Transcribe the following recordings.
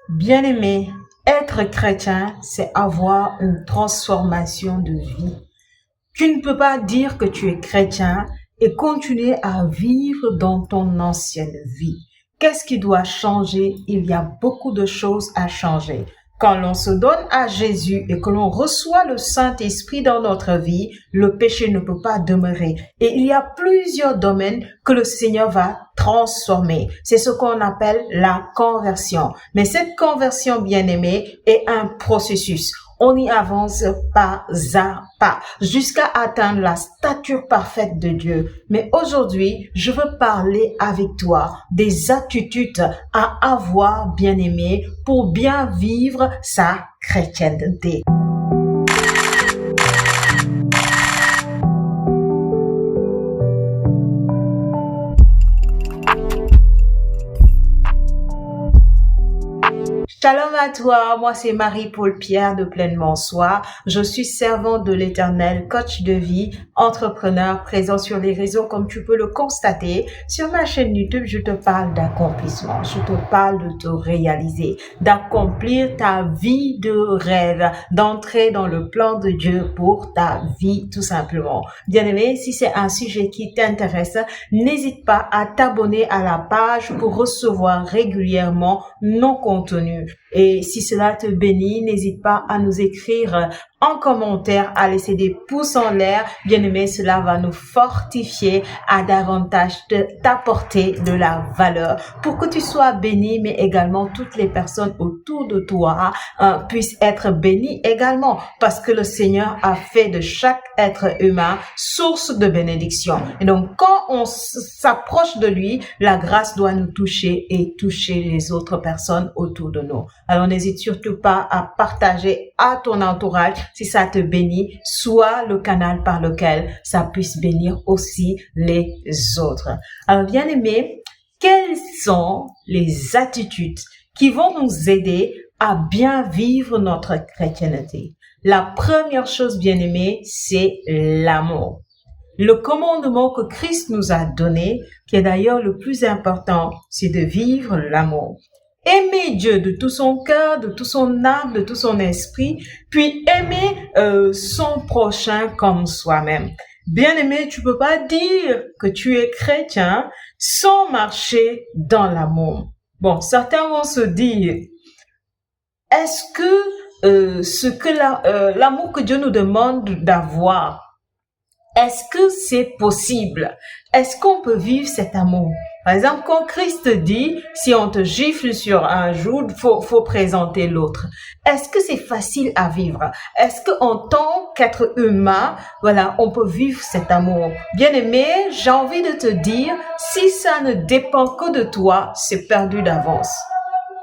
Bien-aimé, être chrétien, c'est avoir une transformation de vie. Tu ne peux pas dire que tu es chrétien et continuer à vivre dans ton ancienne vie. Qu'est-ce qui doit changer? Il y a beaucoup de choses à changer. Quand l'on se donne à Jésus et que l'on reçoit le Saint-Esprit dans notre vie, le péché ne peut pas demeurer. Et il y a plusieurs domaines que le Seigneur va transformer. C'est ce qu'on appelle la conversion. Mais cette conversion, bien-aimée, est un processus. On y avance pas à pas jusqu'à atteindre la stature parfaite de Dieu. Mais aujourd'hui, je veux parler avec toi des attitudes à avoir, bien-aimé, pour bien vivre sa chrétienté. Shalom à toi, moi c'est Marie-Paul Pierre de Pleinement Soi. Je suis servante de l'Éternel, coach de vie, entrepreneur, présent sur les réseaux comme tu peux le constater. Sur ma chaîne YouTube, je te parle d'accomplissement, je te parle de te réaliser, d'accomplir ta vie de rêve, d'entrer dans le plan de Dieu pour ta vie tout simplement. Bien-aimé, si c'est un sujet qui t'intéresse, n'hésite pas à t'abonner à la page pour recevoir régulièrement nos contenus. Et si cela te bénit, n'hésite pas à nous écrire en commentaire, à laisser des pouces en l'air. Bien aimé, cela va nous fortifier à davantage t'apporter de la valeur pour que tu sois béni, mais également toutes les personnes autour de toi puissent être bénies également, parce que le Seigneur a fait de chaque être humain source de bénédiction. Et donc, quand on s'approche de lui, la grâce doit nous toucher et toucher les autres personnes autour de nous. Alors, n'hésite surtout pas à partager à ton entourage si ça te bénit, soit le canal par lequel ça puisse bénir aussi les autres. Alors, bien aimé, quelles sont les attitudes qui vont nous aider à bien vivre notre chrétienté? La première chose, bien aimé, c'est l'amour. Le commandement que Christ nous a donné, qui est d'ailleurs le plus important, c'est de vivre l'amour. Aimer Dieu de tout son cœur, de tout son âme, de tout son esprit, puis aimer son prochain comme soi-même. Bien-aimé, tu peux pas dire que tu es chrétien sans marcher dans l'amour. Bon, certains vont se dire, est-ce que l'amour que Dieu nous demande d'avoir, est-ce que c'est possible? Est-ce qu'on peut vivre cet amour? Par exemple, quand Christ dit, si on te gifle sur un joue, faut présenter l'autre. Est-ce que c'est facile à vivre? Est-ce qu'en tant qu'être humain, voilà, on peut vivre cet amour? Bien aimé, j'ai envie de te dire, si ça ne dépend que de toi, c'est perdu d'avance.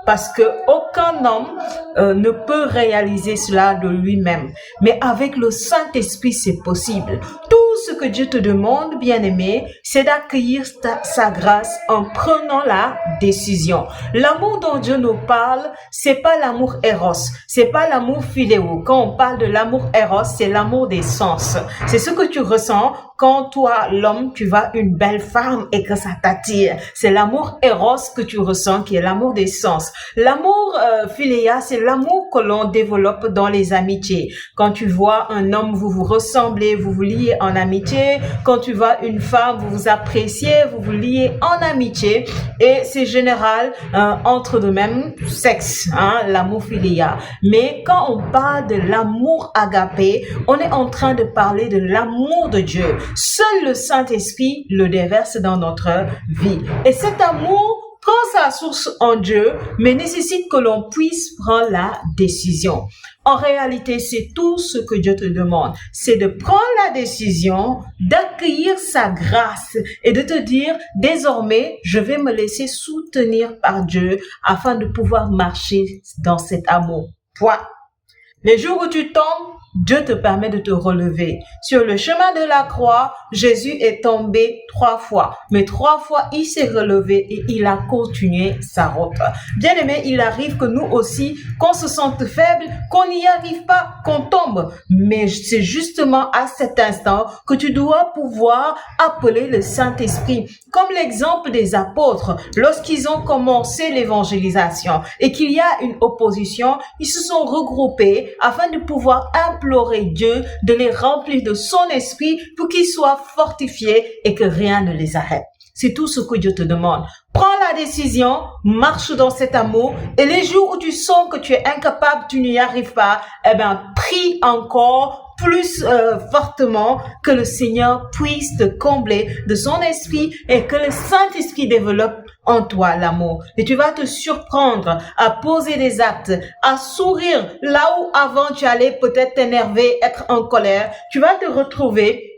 Parce que aucun homme ne peut réaliser cela de lui-même. Mais avec le Saint-Esprit, c'est possible. Tout ce que Dieu te demande, bien-aimé, c'est d'accueillir sa grâce en prenant la décision. L'amour dont Dieu nous parle, c'est pas l'amour éros, c'est pas l'amour philéo. Quand on parle de l'amour éros, c'est l'amour des sens. C'est ce que tu ressens quand toi, l'homme, tu vois une belle femme et que ça t'attire. C'est l'amour éros que tu ressens, qui est l'amour des sens. L'amour philéa, c'est l'amour que l'on développe dans les amitiés. Quand tu vois un homme, vous vous ressemblez, vous vous liez en amitié. Quand tu vois une femme, vous vous appréciez, vous vous liez en amitié. Et c'est général entre le même sexe, l'amour philéa. Mais quand on parle de l'amour agapé, on est en train de parler de l'amour de Dieu. Seul le Saint-Esprit le déverse dans notre vie. Et cet amour prend sa source en Dieu, mais nécessite que l'on puisse prendre la décision. En réalité, c'est tout ce que Dieu te demande. C'est de prendre la décision, d'accueillir sa grâce et de te dire, désormais, je vais me laisser soutenir par Dieu afin de pouvoir marcher dans cet amour. Point. Les jours où tu tombes, Dieu te permet de te relever. Sur le chemin de la croix, Jésus est tombé 3 fois, mais 3 fois il s'est relevé et il a continué sa route. Bien aimé, il arrive que nous aussi, qu'on se sente faible, qu'on n'y arrive pas, qu'on tombe. Mais c'est justement à cet instant que tu dois pouvoir appeler le Saint-Esprit. Comme l'exemple des apôtres, lorsqu'ils ont commencé l'évangélisation et qu'il y a une opposition, ils se sont regroupés afin de pouvoir implorer Dieu de les remplir de son esprit pour qu'ils soient fortifiés et que rien ne les arrête. C'est tout ce que Dieu te demande. Prends la décision, marche dans cet amour et les jours où tu sens que tu es incapable, tu n'y arrives pas, prie encore plus fortement que le Seigneur puisse te combler de son esprit et que le Saint-Esprit développe en toi l'amour. Et tu vas te surprendre à poser des actes, à sourire là où avant tu allais peut-être t'énerver, être en colère. Tu vas te retrouver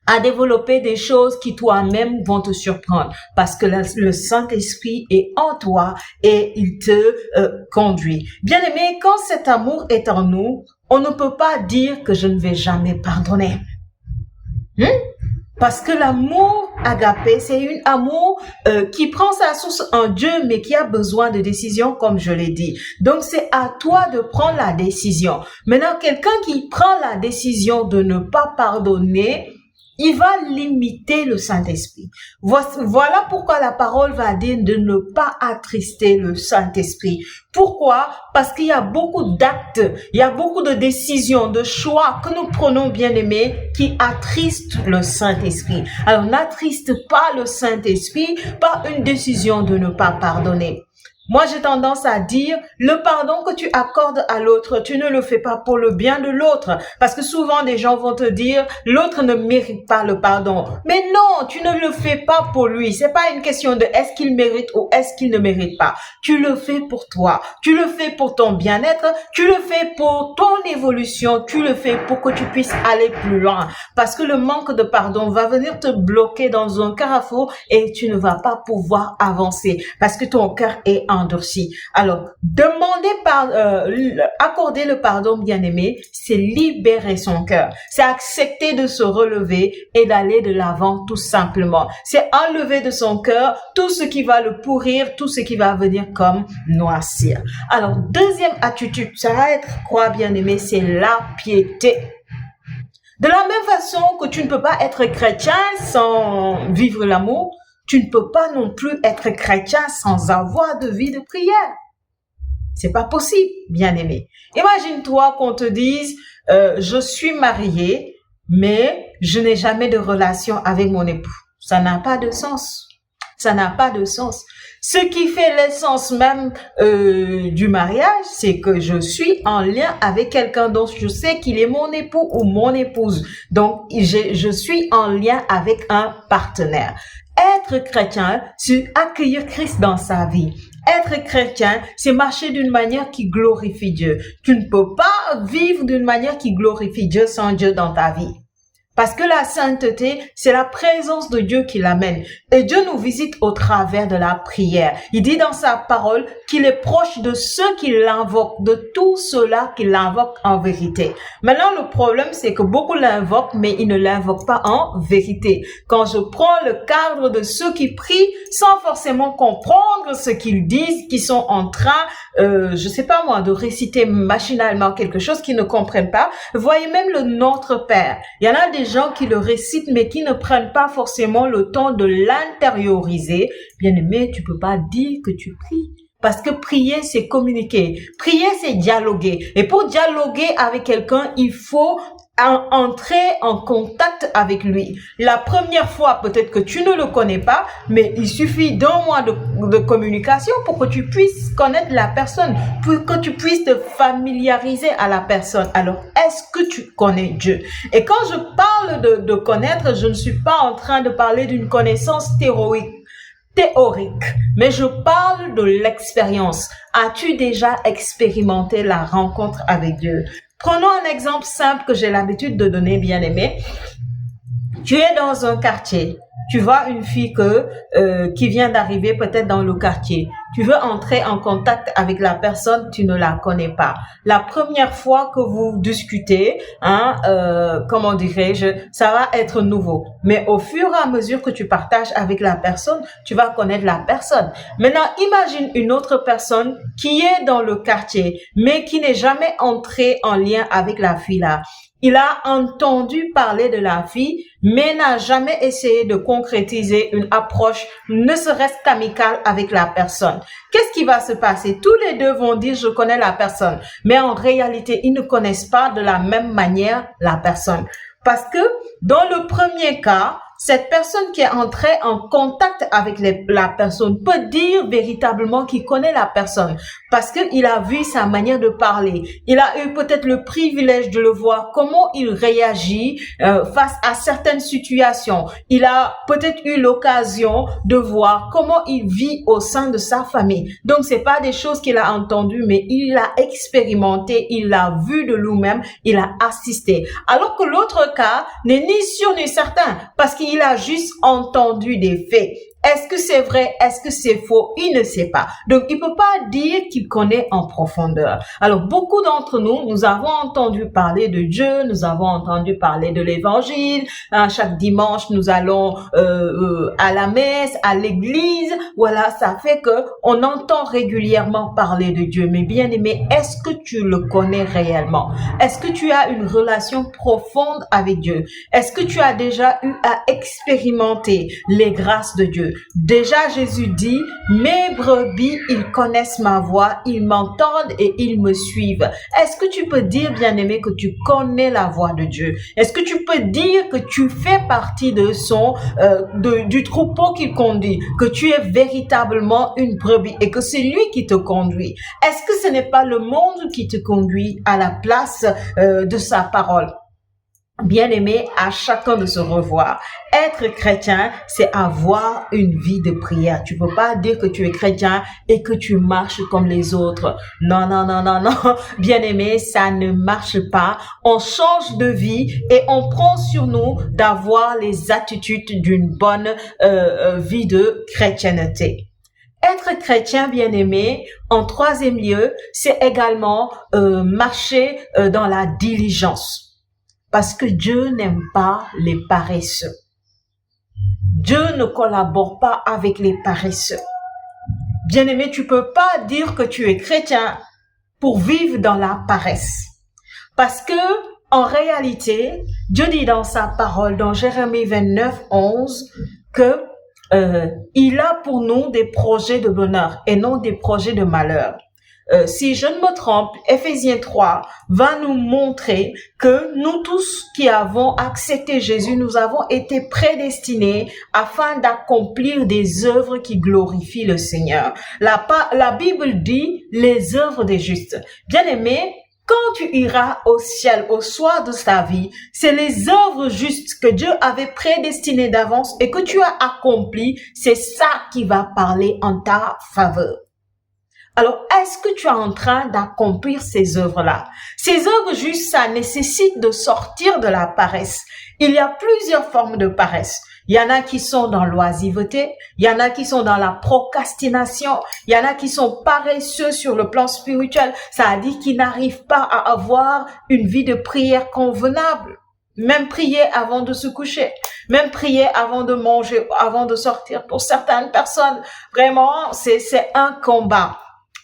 à développer des choses qui toi-même vont te surprendre parce que le Saint-Esprit est en toi et il te conduit. Bien aimé, quand cet amour est en nous, on ne peut pas dire que je ne vais jamais pardonner. Parce que l'amour agapé, c'est un amour qui prend sa source en Dieu, mais qui a besoin de décision, comme je l'ai dit. Donc, c'est à toi de prendre la décision. Maintenant, quelqu'un qui prend la décision de ne pas pardonner, il va limiter le Saint-Esprit. Voilà pourquoi la parole va dire de ne pas attrister le Saint-Esprit. Pourquoi? Parce qu'il y a beaucoup d'actes, il y a beaucoup de décisions, de choix que nous prenons, bien-aimés, qui attristent le Saint-Esprit. Alors, n'attriste pas le Saint-Esprit par une décision de ne pas pardonner. Moi, j'ai tendance à dire, le pardon que tu accordes à l'autre, tu ne le fais pas pour le bien de l'autre. Parce que souvent, des gens vont te dire, l'autre ne mérite pas le pardon. Mais non, tu ne le fais pas pour lui. C'est pas une question de est-ce qu'il mérite ou est-ce qu'il ne mérite pas. Tu le fais pour toi. Tu le fais pour ton bien-être. Tu le fais pour ton évolution. Tu le fais pour que tu puisses aller plus loin. Parce que le manque de pardon va venir te bloquer dans un carrefour et tu ne vas pas pouvoir avancer. Parce que ton cœur est endurci. Alors, accorder le pardon, bien-aimé, c'est libérer son cœur. C'est accepter de se relever et d'aller de l'avant tout simplement. C'est enlever de son cœur tout ce qui va le pourrir, tout ce qui va venir comme noircir. Alors, deuxième attitude, ça va être quoi, bien-aimé? C'est la piété. De la même façon que tu ne peux pas être chrétien sans vivre l'amour, tu ne peux pas non plus être chrétien sans avoir de vie de prière. C'est pas possible, bien-aimé. Imagine-toi qu'on te dise, je suis marié, mais je n'ai jamais de relation avec mon époux. Ça n'a pas de sens. Ça n'a pas de sens. Ce qui fait l'essence même du mariage, c'est que je suis en lien avec quelqu'un dont je sais qu'il est mon époux ou mon épouse. Donc, je suis en lien avec un partenaire. Être chrétien, c'est accueillir Christ dans sa vie. Être chrétien, c'est marcher d'une manière qui glorifie Dieu. Tu ne peux pas vivre d'une manière qui glorifie Dieu sans Dieu dans ta vie. Parce que la sainteté, c'est la présence de Dieu qui l'amène. Et Dieu nous visite au travers de la prière. Il dit dans sa parole qu'il est proche de ceux qui l'invoquent, de tous ceux-là qui l'invoquent en vérité. Maintenant, le problème, c'est que beaucoup l'invoquent, mais ils ne l'invoquent pas en vérité. Quand je prends le cadre de ceux qui prient sans forcément comprendre ce qu'ils disent, qui sont en train, de réciter machinalement quelque chose qu'ils ne comprennent pas, voyez même le Notre Père. Il y en a des gens qui le récitent, mais qui ne prennent pas forcément le temps de l'intérioriser. Bien-aimé, tu peux pas dire que tu pries. Parce que prier, c'est communiquer. Prier, c'est dialoguer. Et pour dialoguer avec quelqu'un, il faut entrer en contact avec lui. La première fois, peut-être que tu ne le connais pas, mais il suffit d'un mois de communication pour que tu puisses connaître la personne, pour que tu puisses te familiariser à la personne. Alors, est-ce que tu connais Dieu? Et quand je parle de connaître, je ne suis pas en train de parler d'une connaissance théorique, mais je parle de l'expérience. As-tu déjà expérimenté la rencontre avec Dieu? Prenons un exemple simple que j'ai l'habitude de donner, bien-aimé. Tu es dans un quartier. Tu vois une fille qui vient d'arriver peut-être dans le quartier. Tu veux entrer en contact avec la personne, tu ne la connais pas. La première fois que vous discutez, comment dirais-je, ça va être nouveau. Mais au fur et à mesure que tu partages avec la personne, tu vas connaître la personne. Maintenant, imagine une autre personne qui est dans le quartier, mais qui n'est jamais entrée en lien avec la fille là. Il a entendu parler de la fille, mais n'a jamais essayé de concrétiser une approche, ne serait-ce qu'amicale avec la personne. Qu'est-ce qui va se passer? Tous les deux vont dire, je connais la personne, mais en réalité, ils ne connaissent pas de la même manière la personne. Parce que dans le premier cas, cette personne qui est entrée en contact avec la personne peut dire véritablement qu'il connaît la personne parce qu'il a vu sa manière de parler. Il a eu peut-être le privilège de le voir, comment il réagit face à certaines situations. Il a peut-être eu l'occasion de voir comment il vit au sein de sa famille. Donc, c'est pas des choses qu'il a entendues, mais il l'a expérimenté, il l'a vu de lui-même, il a assisté. Alors que l'autre cas n'est ni sûr ni certain parce qu'il a juste entendu des faits. Est-ce que c'est vrai? Est-ce que c'est faux? Il ne sait pas. Donc, il peut pas dire qu'il connaît en profondeur. Alors, beaucoup d'entre nous, nous avons entendu parler de Dieu, nous avons entendu parler de l'évangile. Chaque dimanche, nous allons à la messe, à l'église. Voilà, ça fait que on entend régulièrement parler de Dieu. Mais bien aimé, est-ce que tu le connais réellement? Est-ce que tu as une relation profonde avec Dieu? Est-ce que tu as déjà eu à expérimenter les grâces de Dieu? Déjà, Jésus dit, mes brebis, ils connaissent ma voix, ils m'entendent et ils me suivent. Est-ce que tu peux dire, bien-aimé, que tu connais la voix de Dieu? Est-ce que tu peux dire que tu fais partie de du troupeau qu'il conduit, que tu es véritablement une brebis et que c'est lui qui te conduit? Est-ce que ce n'est pas le monde qui te conduit à la place de sa parole? Bien-aimé, à chacun de se revoir. Être chrétien, c'est avoir une vie de prière. Tu peux pas dire que tu es chrétien et que tu marches comme les autres. Non, non, non, non, non. Bien-aimé, ça ne marche pas. On change de vie et on prend sur nous d'avoir les attitudes d'une bonne vie de chrétienté. Être chrétien, bien-aimé, en troisième lieu, c'est également marcher dans la diligence. Parce que Dieu n'aime pas les paresseux. Dieu ne collabore pas avec les paresseux. Bien-aimé, tu peux pas dire que tu es chrétien pour vivre dans la paresse. Parce que, en réalité, Dieu dit dans sa parole, dans Jérémie 29, 11, que il a pour nous des projets de bonheur et non des projets de malheur. Si je ne me trompe, Éphésiens 3 va nous montrer que nous tous qui avons accepté Jésus, nous avons été prédestinés afin d'accomplir des œuvres qui glorifient le Seigneur. La Bible dit les œuvres des justes. Bien-aimé, quand tu iras au ciel au soir de ta vie, c'est les œuvres justes que Dieu avait prédestinées d'avance et que tu as accomplies, c'est ça qui va parler en ta faveur. Alors, est-ce que tu es en train d'accomplir ces œuvres-là? Ces œuvres justes, ça nécessite de sortir de la paresse. Il y a plusieurs formes de paresse. Il y en a qui sont dans l'oisiveté, il y en a qui sont dans la procrastination, il y en a qui sont paresseux sur le plan spirituel. Ça a dit qu'ils n'arrivent pas à avoir une vie de prière convenable. Même prier avant de se coucher, même prier avant de manger, avant de sortir. Pour certaines personnes, vraiment, c'est un combat.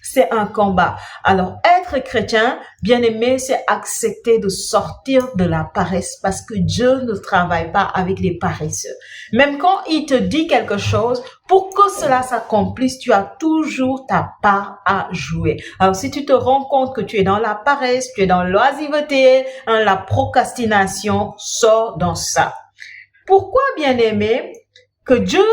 C'est un combat. Alors, être chrétien, bien aimé, c'est accepter de sortir de la paresse parce que Dieu ne travaille pas avec les paresseux. Même quand il te dit quelque chose, pour que cela s'accomplisse, tu as toujours ta part à jouer. Alors, si tu te rends compte que tu es dans la paresse, tu es dans l'oisiveté, la procrastination, sors dans ça. Pourquoi, bien aimé, que Dieu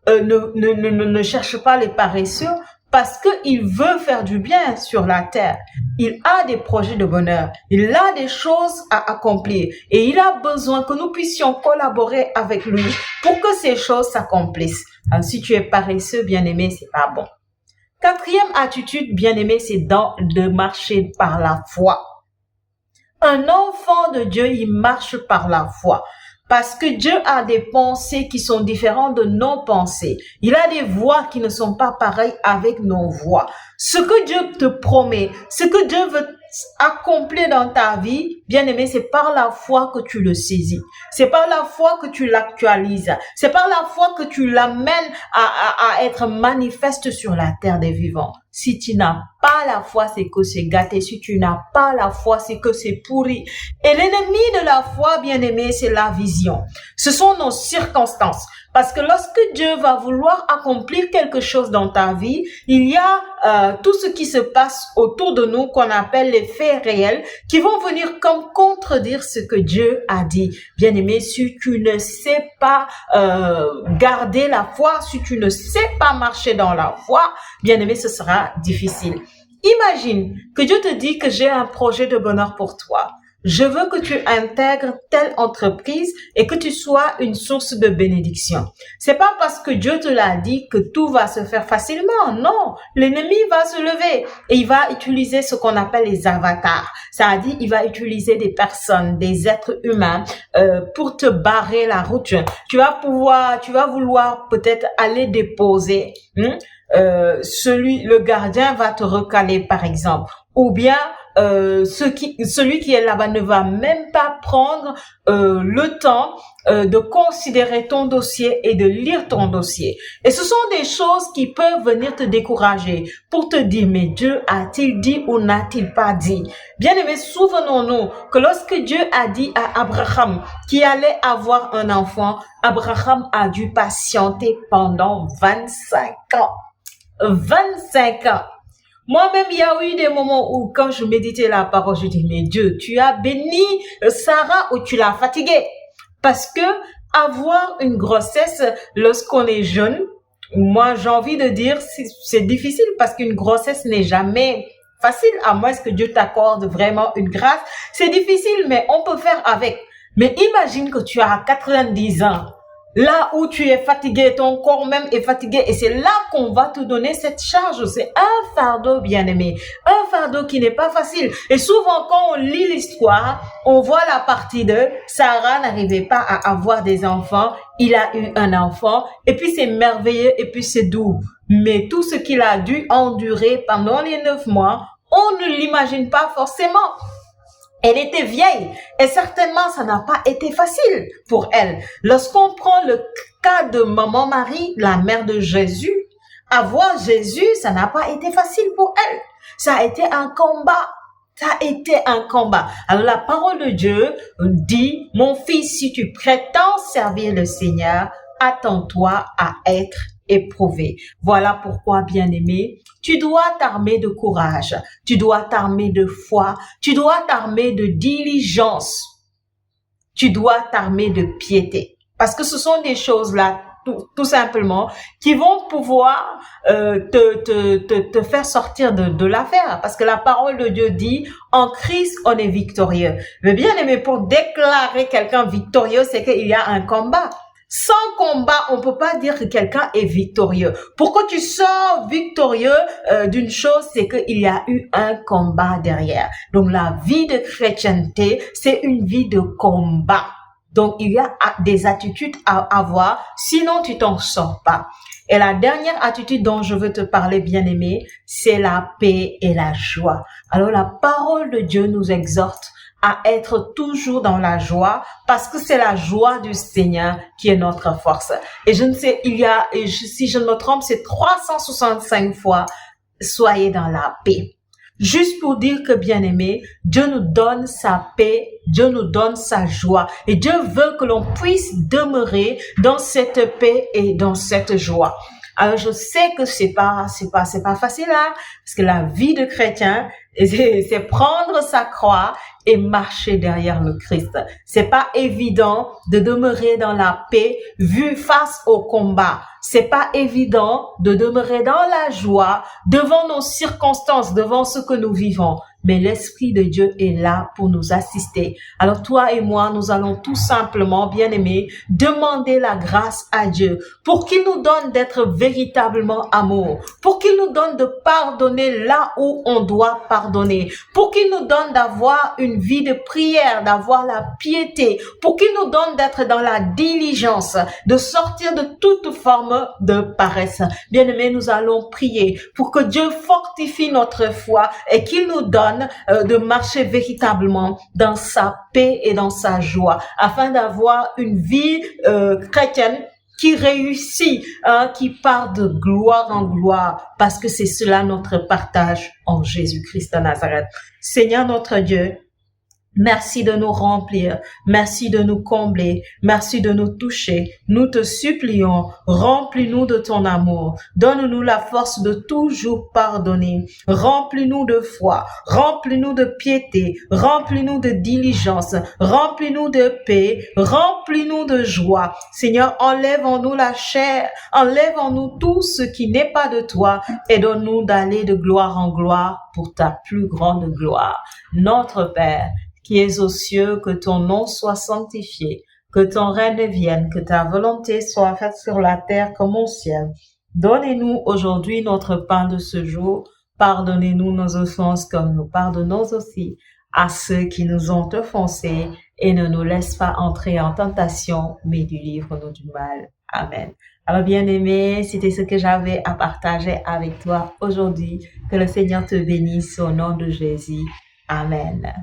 ne cherche pas les paresseux? Parce qu'il veut faire du bien sur la terre. Il a des projets de bonheur. Il a des choses à accomplir. Et il a besoin que nous puissions collaborer avec lui pour que ces choses s'accomplissent. Alors, si tu es paresseux, bien-aimé, c'est pas bon. Quatrième attitude, bien-aimé, c'est de marcher par la foi. Un enfant de Dieu, il marche par la foi. Parce que Dieu a des pensées qui sont différentes de nos pensées. Il a des voies qui ne sont pas pareilles avec nos voies. Ce que Dieu te promet, ce que Dieu veut accomplir dans ta vie, bien-aimé, c'est par la foi que tu le saisis. C'est par la foi que tu l'actualises. C'est par la foi que tu l'amènes à être manifeste sur la terre des vivants. Si tu n'as pas la foi, c'est que c'est gâté. Si tu n'as pas la foi, c'est que c'est pourri. Et l'ennemi de la foi, bien-aimé, c'est la vision. Ce sont nos circonstances. Parce que lorsque Dieu va vouloir accomplir quelque chose dans ta vie, il y a tout ce qui se passe autour de nous qu'on appelle les faits réels qui vont venir comme contredire ce que Dieu a dit. Bien-aimé, si tu ne sais pas garder la foi, si tu ne sais pas marcher dans la foi, bien-aimé, ce sera difficile. Imagine que Dieu te dit que j'ai un projet de bonheur pour toi. Je veux que tu intègres telle entreprise et que tu sois une source de bénédiction. C'est pas parce que Dieu te l'a dit que tout va se faire facilement. Non, l'ennemi va se lever et il va utiliser ce qu'on appelle les avatars. C'est-à-dire, il va utiliser des personnes, des êtres humains pour te barrer la route. Tu vas vouloir peut-être aller déposer. Le gardien va te recaler par exemple, ou bien celui qui est là-bas ne va même pas prendre le temps de considérer ton dossier et de lire ton dossier. Et ce sont des choses qui peuvent venir te décourager pour te dire, mais Dieu a-t-il dit ou n'a-t-il pas dit? Bien-aimés, souvenons-nous que lorsque Dieu a dit à Abraham qu'il allait avoir un enfant, Abraham a dû patienter pendant 25 ans. 25 ans. Moi-même, il y a eu des moments où, quand je méditais la parole, je dis, mais Dieu, tu as béni Sarah ou tu l'as fatiguée? Parce que avoir une grossesse lorsqu'on est jeune, moi, j'ai envie de dire, c'est difficile parce qu'une grossesse n'est jamais facile, à moins que Dieu t'accorde vraiment une grâce. C'est difficile, mais on peut faire avec. Mais imagine que tu as 90 ans. Là où tu es fatigué, ton corps même est fatigué et c'est là qu'on va te donner cette charge. C'est un fardeau, bien-aimé, un fardeau qui n'est pas facile. Et souvent, quand on lit l'histoire, on voit la partie de Sarah n'arrivait pas à avoir des enfants. Il a eu un enfant et puis c'est merveilleux et puis c'est doux. Mais tout ce qu'il a dû endurer pendant les 9 mois, on ne l'imagine pas forcément. Elle était vieille et certainement ça n'a pas été facile pour elle. Lorsqu'on prend le cas de maman Marie, la mère de Jésus, avoir Jésus, ça n'a pas été facile pour elle. Ça a été un combat. Ça a été un combat. Alors la parole de Dieu dit, mon fils, si tu prétends servir le Seigneur, attends-toi à être éprouvé. Voilà pourquoi, bien-aimé, tu dois t'armer de courage, tu dois t'armer de foi, tu dois t'armer de diligence, tu dois t'armer de piété. Parce que ce sont des choses-là, tout simplement, qui vont pouvoir te faire sortir de l'affaire. Parce que la parole de Dieu dit, en Christ, on est victorieux. Mais bien aimé, pour déclarer quelqu'un victorieux, c'est qu'il y a un combat. Sans combat, on peut pas dire que quelqu'un est victorieux. Pour que tu sors victorieux d'une chose, c'est qu'il y a eu un combat derrière. Donc la vie de chrétienté, c'est une vie de combat. Donc il y a des attitudes à avoir, sinon tu t'en sors pas. Et la dernière attitude dont je veux te parler, bien-aimé, c'est la paix et la joie. Alors la parole de Dieu nous exhorte à être toujours dans la joie parce que c'est la joie du Seigneur qui est notre force. Et je ne sais, si je ne me trompe, c'est 365 fois, soyez dans la paix. Juste pour dire que, bien-aimé, Dieu nous donne sa paix, Dieu nous donne sa joie. Et Dieu veut que l'on puisse demeurer dans cette paix et dans cette joie. Alors, je sais que c'est pas facile, hein, parce que la vie de chrétien, c'est prendre sa croix et marcher derrière le Christ. C'est pas évident de demeurer dans la paix vu face au combat. C'est pas évident de demeurer dans la joie devant nos circonstances, devant ce que nous vivons. mais l'Esprit de Dieu est là pour nous assister. Alors toi et moi, nous allons tout simplement, bien-aimés, demander la grâce à Dieu pour qu'il nous donne d'être véritablement amour, pour qu'il nous donne de pardonner là où on doit pardonner, pour qu'il nous donne d'avoir une vie de prière, d'avoir la piété, pour qu'il nous donne d'être dans la diligence, de sortir de toute forme de paresse. Bien-aimés, nous allons prier pour que Dieu fortifie notre foi et qu'il nous donne de marcher véritablement dans sa paix et dans sa joie, afin d'avoir une vie chrétienne qui réussit, qui part de gloire en gloire, parce que c'est cela notre partage en Jésus-Christ de Nazareth. Seigneur notre Dieu, merci de nous remplir, merci de nous combler, merci de nous toucher. Nous te supplions, remplis-nous de ton amour, donne-nous la force de toujours pardonner, remplis-nous de foi, remplis-nous de piété, remplis-nous de diligence, remplis-nous de paix, remplis-nous de joie. Seigneur, enlève en nous la chair, enlève en nous tout ce qui n'est pas de toi et donne-nous d'aller de gloire en gloire pour ta plus grande gloire. Notre Père, qui es aux cieux, que ton nom soit sanctifié, que ton règne vienne, que ta volonté soit faite sur la terre comme au ciel. Donnez-nous aujourd'hui notre pain de ce jour. Pardonnez-nous nos offenses comme nous pardonnons aussi à ceux qui nous ont offensés et ne nous laisse pas entrer en tentation, mais délivre-nous du mal. Amen. Alors bien-aimé, c'était ce que j'avais à partager avec toi aujourd'hui. Que le Seigneur te bénisse au nom de Jésus. Amen.